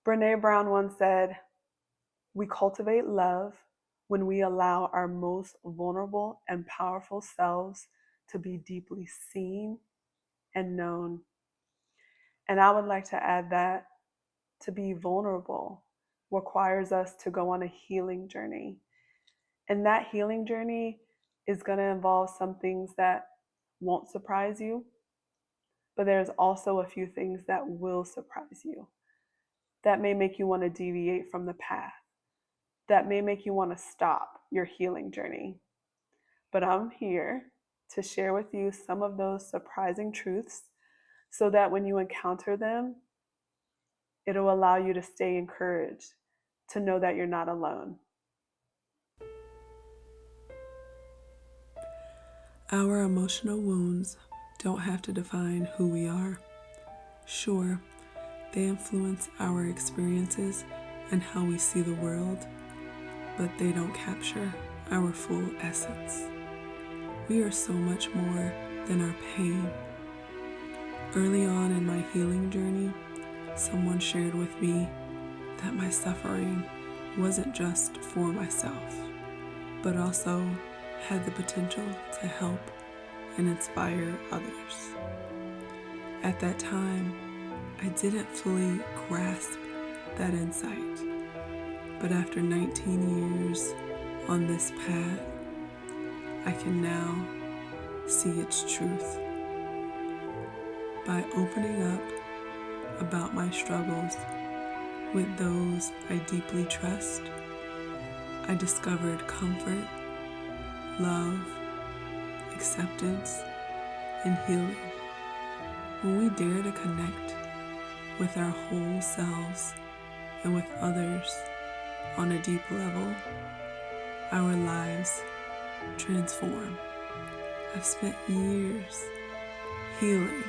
Brene Brown once said, "We cultivate love when we allow our most vulnerable and powerful selves to be deeply seen and known." And I would like to add that to be vulnerable requires us to go on a healing journey. And that healing journey is going to involve some things that won't surprise you, but there's also a few things that will surprise you. That may make you want to deviate from the path. That may make you want to stop your healing journey. But I'm here to share with you some of those surprising truths so that when you encounter them, it'll allow you to stay encouraged, to know that you're not alone. Our emotional wounds don't have to define who we are. Sure, they influence our experiences and how we see the world, but they don't capture our full essence. We are so much more than our pain. Early on in my healing journey, someone shared with me that my suffering wasn't just for myself, but also had the potential to help and inspire others. At that time, I didn't fully grasp that insight, but after 19 years on this path, I can now see its truth. By opening up about my struggles with those I deeply trust, I discovered comfort, love, acceptance, and healing. When we dare to connect with our whole selves and with others on a deep level, our lives transform. I've spent years healing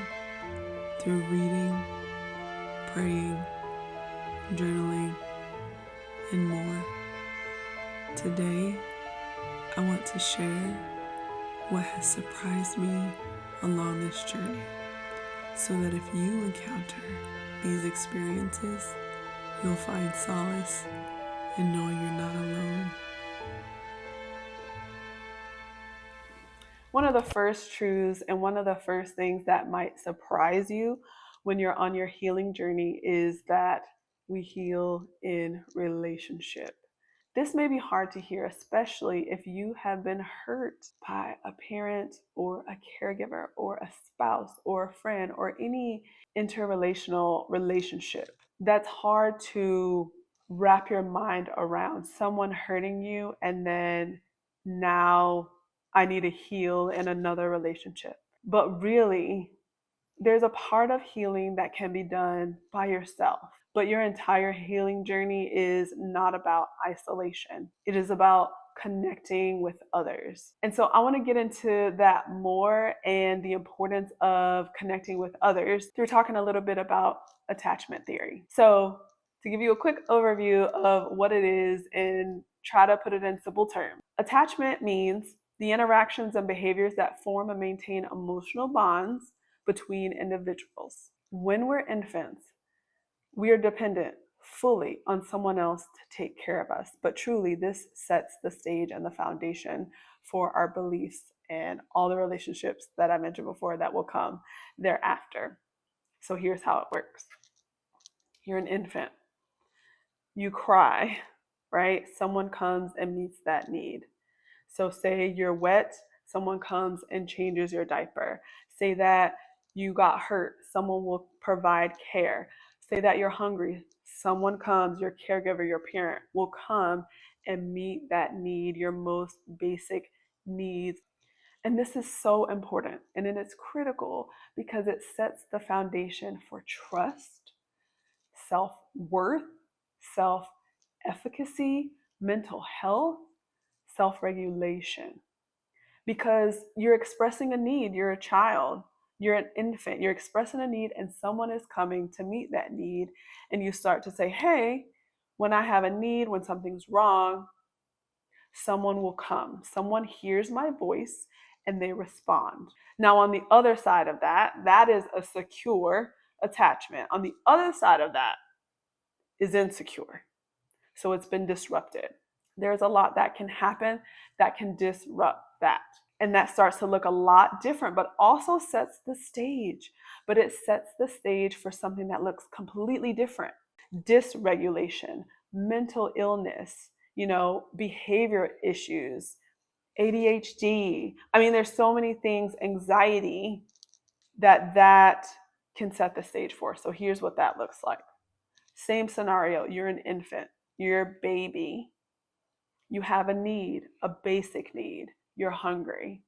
through reading, praying, journaling, and more. Today, I want to share what has surprised me along this journey, so that if you encounter these experiences, you'll find solace in knowing you're not alone. One of the first truths and one of the first things that might surprise you when you're on your healing journey is that we heal in relationship. This may be hard to hear, especially if you have been hurt by a parent or a caregiver or a spouse or a friend or any interrelational relationship. That's hard to wrap your mind around, someone hurting you and then now I need to heal in another relationship. But really, there's a part of healing that can be done by yourself. But your entire healing journey is not about isolation. It is about connecting with others. And so I want to get into that more and the importance of connecting with others through talking a little bit about attachment theory. So to give you a quick overview of what it is and try to put it in simple terms. Attachment means the interactions and behaviors that form and maintain emotional bonds between individuals. When we're infants, we are dependent fully on someone else to take care of us. But truly, this sets the stage and the foundation for our beliefs and all the relationships that I mentioned before that will come thereafter. So here's how it works. You're an infant. You cry, right? Someone comes and meets that need. So say you're wet, someone comes and changes your diaper. Say that you got hurt, someone will provide care. Say that you're hungry, someone comes, your caregiver, your parent will come and meet that need, your most basic needs. And this is so important and it is critical because it sets the foundation for trust, self-worth, self-efficacy, mental health, self-regulation. Because you're expressing a need, you're a child, you're an infant, you're expressing a need, and someone is coming to meet that need. And you start to say, hey, when I have a need, when something's wrong, someone will come. Someone hears my voice and they respond. Now, on the other side of that, that is a secure attachment. On the other side of that is insecure. So it's been disrupted. There's a lot that can happen that can disrupt that. And that starts to look a lot different, but also sets the stage. But it sets the stage for something that looks completely different. Dysregulation, mental illness, behavior issues, ADHD. I mean, there's so many things, anxiety, that can set the stage for. So here's what that looks like. Same scenario. You're an infant, you're a baby, you have a need, a basic need. You're hungry.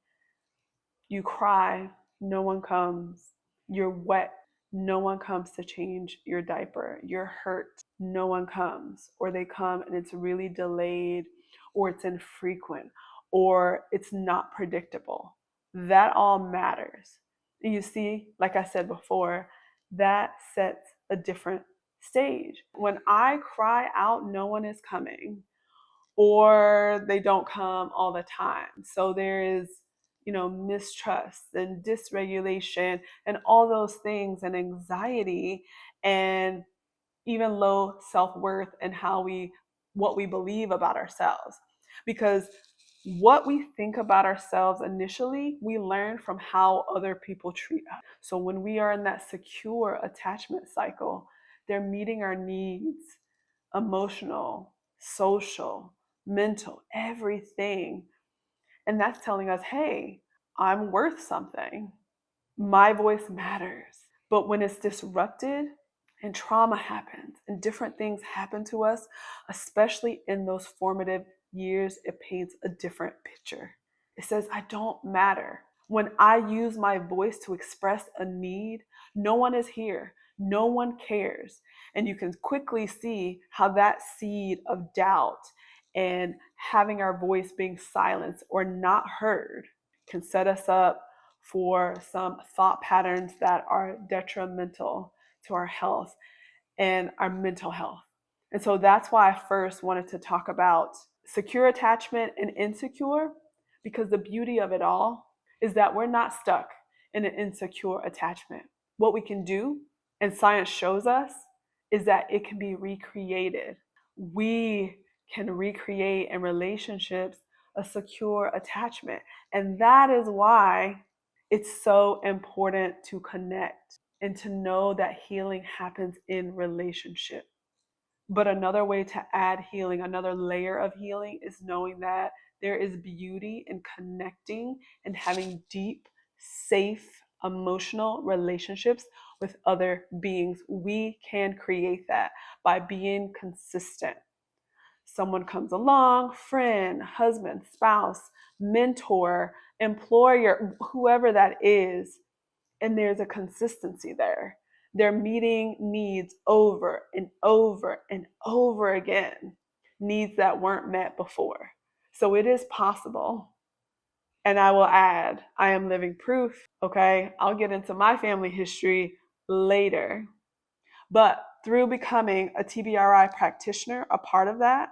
You cry, no one comes. You're wet, no one comes to change your diaper. You're hurt, no one comes. Or they come and it's really delayed, or it's infrequent, or it's not predictable. That all matters. You see, like I said before, that sets a different stage. When I cry out, no one is coming, or they don't come all the time. So there is, mistrust and dysregulation and all those things, and anxiety, and even low self-worth, and what we believe about ourselves. Because what we think about ourselves initially, we learn from how other people treat us. So when we are in that secure attachment cycle, they're meeting our needs, emotional, social, mental, everything. And that's telling us, hey, I'm worth something. My voice matters. But when it's disrupted and trauma happens and different things happen to us, especially in those formative years, it paints a different picture. It says, I don't matter. When I use my voice to express a need, no one is here. No one cares. And you can quickly see how that seed of doubt and having our voice being silenced or not heard can set us up for some thought patterns that are detrimental to our health and our mental health. And so that's why I first wanted to talk about secure attachment and insecure, because the beauty of it all is that we're not stuck in an insecure attachment. What we can do, and science shows us, is that it can be recreated. We can recreate in relationships a secure attachment. And that is why it's so important to connect and to know that healing happens in relationship. But another way to add healing, another layer of healing, is knowing that there is beauty in connecting and having deep, safe, emotional relationships with other beings. We can create that by being consistent. Someone comes along, friend, husband, spouse, mentor, employer, whoever that is, and there's a consistency there. They're meeting needs over and over and over again, needs that weren't met before. So it is possible. And I will add, I am living proof, okay? I'll get into my family history later. But through becoming a TBRI practitioner, a part of that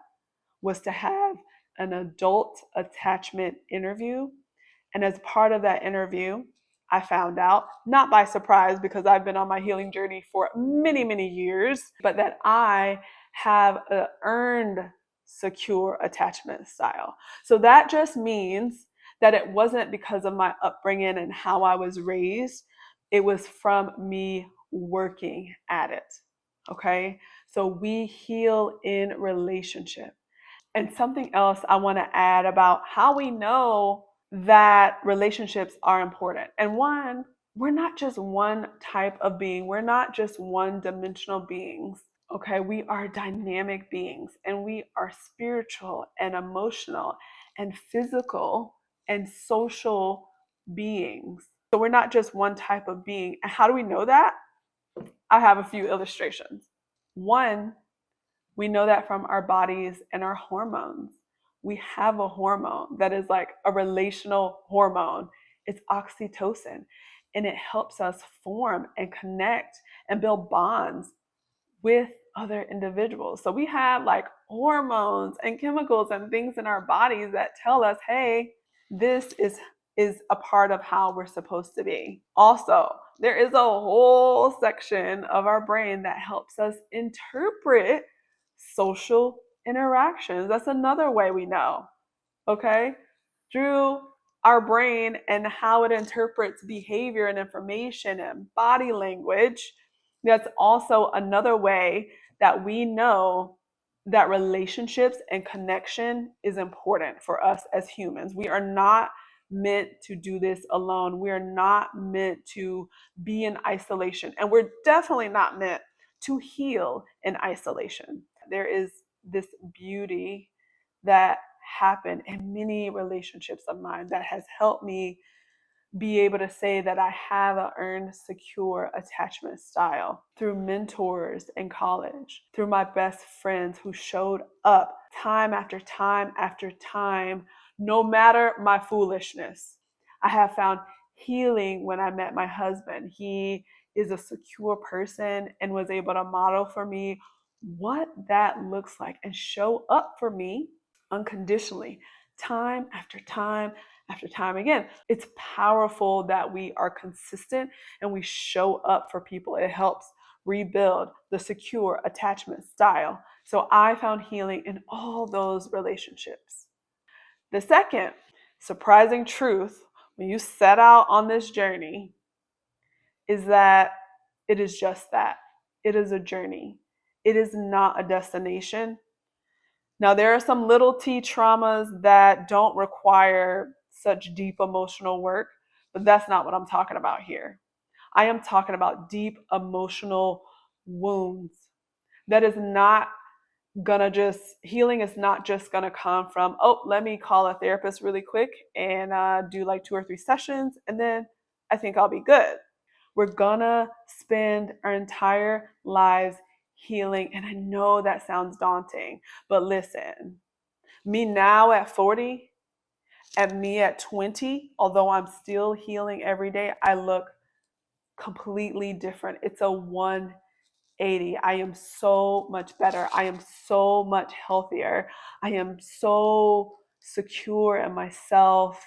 was to have an adult attachment interview. And as part of that interview, I found out, not by surprise because I've been on my healing journey for many, many years, but that I have an earned secure attachment style. So that just means that it wasn't because of my upbringing and how I was raised. It was from me working at it. Okay. So we heal in relationship. And something else I want to add about how we know that relationships are important. And one, we're not just one type of being, we're not just one dimensional beings. Okay, we are dynamic beings, and we are spiritual and emotional and physical and social beings. So we're not just one type of being. And how do we know that? I have a few illustrations. One, we know that from our bodies and our hormones. We have a hormone that is like a relational hormone. It's oxytocin, and it helps us form and connect and build bonds with other individuals. So we have like hormones and chemicals and things in our bodies that tell us, hey, this is a part of how we're supposed to be. Also, there is a whole section of our brain that helps us interpret social interactions. That's another way we know, okay? Through our brain and how it interprets behavior and information and body language. That's also another way that we know that relationships and connection is important for us as humans. We are not meant to do this alone. We are not meant to be in isolation. And we're definitely not meant to heal in isolation. There is this beauty that happened in many relationships of mine that has helped me be able to say that I have an earned secure attachment style through mentors in college, through my best friends who showed up time after time after time, no matter my foolishness. I have found healing when I met my husband. He is a secure person and was able to model for me what that looks like and show up for me unconditionally, time after time after time again. It's powerful that we are consistent and we show up for people. It helps rebuild the secure attachment style. So I found healing in all those relationships. The second surprising truth when you set out on this journey is that it is just that. It is a journey. It is not a destination. Now, there are some little t traumas that don't require such deep emotional work, but that's not what I'm talking about here. I am talking about deep emotional wounds. That is not gonna just, healing is not just gonna come from, oh, let me call a therapist really quick and do like 2 or 3 sessions, and then I think I'll be good. We're gonna spend our entire lives healing. And I know that sounds daunting, but listen, me now at 40 and me at 20, although I'm still healing every day, I look completely different. It's a 180. I am so much better. I am so much healthier. I am so secure in myself.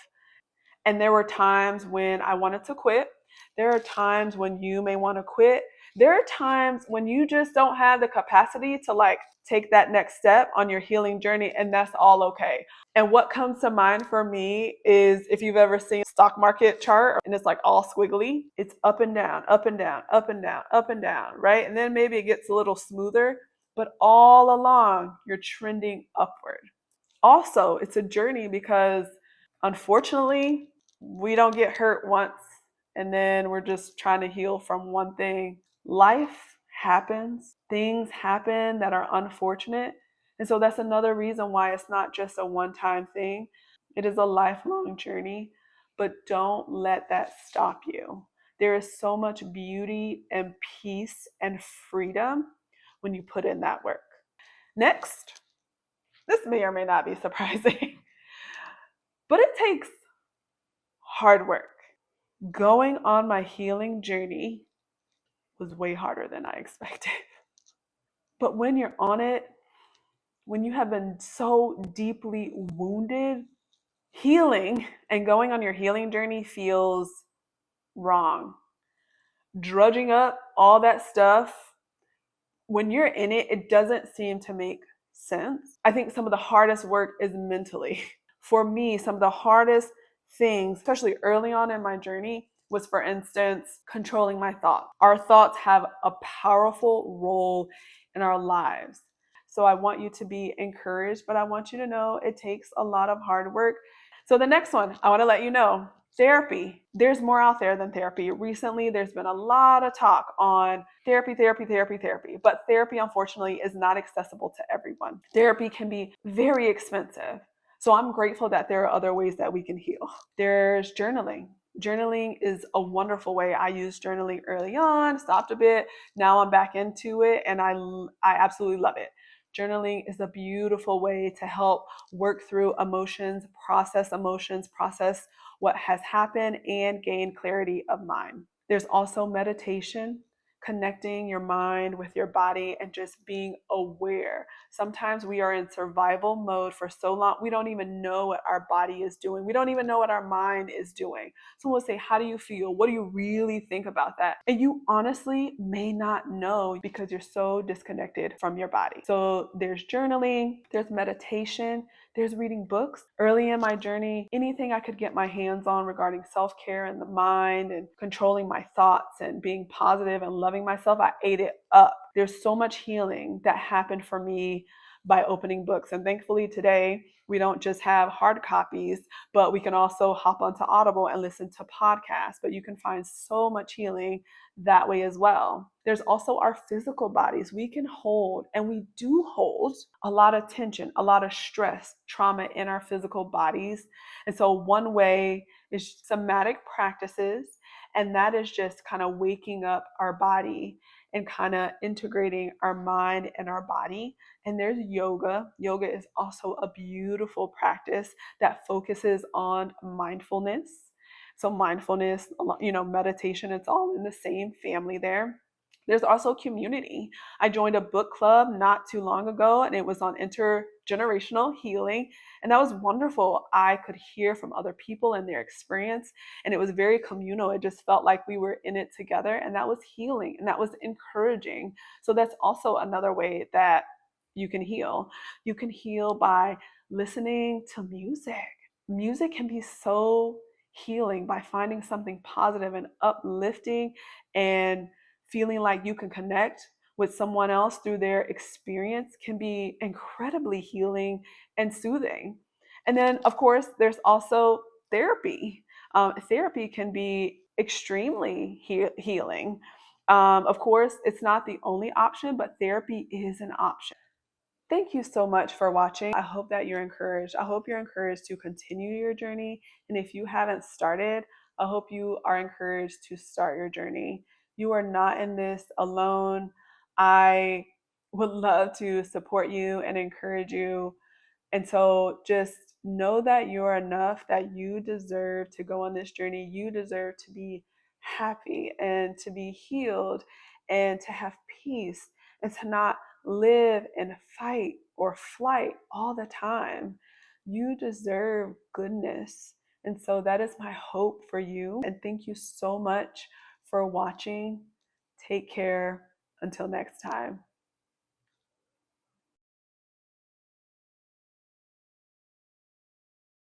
And there were times when I wanted to quit. There are times when you may want to quit. There are times when you just don't have the capacity to like take that next step on your healing journey, and that's all okay. And what comes to mind for me is if you've ever seen a stock market chart and it's like all squiggly, it's up and down, up and down, up and down, up and down, right? And then maybe it gets a little smoother, but all along you're trending upward. Also, it's a journey because unfortunately, we don't get hurt once and then we're just trying to heal from one thing. Life happens, things happen that are unfortunate. And so that's another reason why it's not just a one time thing, it is a lifelong journey. But don't let that stop you. There is so much beauty and peace and freedom when you put in that work. Next, this may or may not be surprising, but it takes hard work. Going on my healing journey was way harder than I expected. But when you're on it, when you have been so deeply wounded, healing and going on your healing journey feels wrong. Drudging up all that stuff, when you're in it, it doesn't seem to make sense. I think some of the hardest work is mentally. For me, some of the hardest things, especially early on in my journey, was, for instance, controlling my thoughts. Our thoughts have a powerful role in our lives. So I want you to be encouraged, but I want you to know it takes a lot of hard work. So the next one, I want to let you know, therapy. There's more out there than therapy. Recently, there's been a lot of talk on therapy, but therapy, unfortunately, is not accessible to everyone. Therapy can be very expensive. So I'm grateful that there are other ways that we can heal. There's journaling. Journaling is a wonderful way. I used journaling early on, stopped a bit. Now I'm back into it and I absolutely love it. Journaling is a beautiful way to help work through emotions, process what has happened, and gain clarity of mind. There's also meditation. connecting your mind with your body and just being aware. Sometimes we are in survival mode for so long, we don't even know what our body is doing. We don't even know what our mind is doing. Someone will say, how do you feel? What do you really think about that? And you honestly may not know because you're so disconnected from your body. So there's journaling, there's meditation, there's reading books. Early in my journey, anything I could get my hands on regarding self-care and the mind and controlling my thoughts and being positive and loving myself, I ate it up. There's so much healing that happened for me by opening books. And thankfully today, we don't just have hard copies, but we can also hop onto Audible and listen to podcasts. But you can find so much healing that way as well. There's also our physical bodies. We can hold, and we do hold, a lot of tension, a lot of stress, trauma in our physical bodies. And so one way is somatic practices, and that is just kind of waking up our body and kind of integrating our mind and our body. And there's yoga. Yoga is also a beautiful practice that focuses on mindfulness. So mindfulness, meditation, it's all in the same family there. There's also community. I joined a book club not too long ago, and it was on intergenerational healing. And that was wonderful. I could hear from other people and their experience, and it was very communal. It just felt like we were in it together, and that was healing and that was encouraging. So that's also another way that you can heal. You can heal by listening to music. Music can be so healing by finding something positive and uplifting and feeling like you can connect with someone else through their experience can be incredibly healing and soothing. And then, of course, there's also therapy. Therapy can be extremely healing. Of course, it's not the only option, but therapy is an option. Thank you so much for watching. I hope that you're encouraged. I hope you're encouraged to continue your journey. And if you haven't started, I hope you are encouraged to start your journey. You are not in this alone. I would love to support you and encourage you. And so just know that you're enough, that you deserve to go on this journey. You deserve to be happy and to be healed and to have peace and to not live in fight or flight all the time. You deserve goodness. And so that is my hope for you. And thank you so much for watching. Take care. Until next time.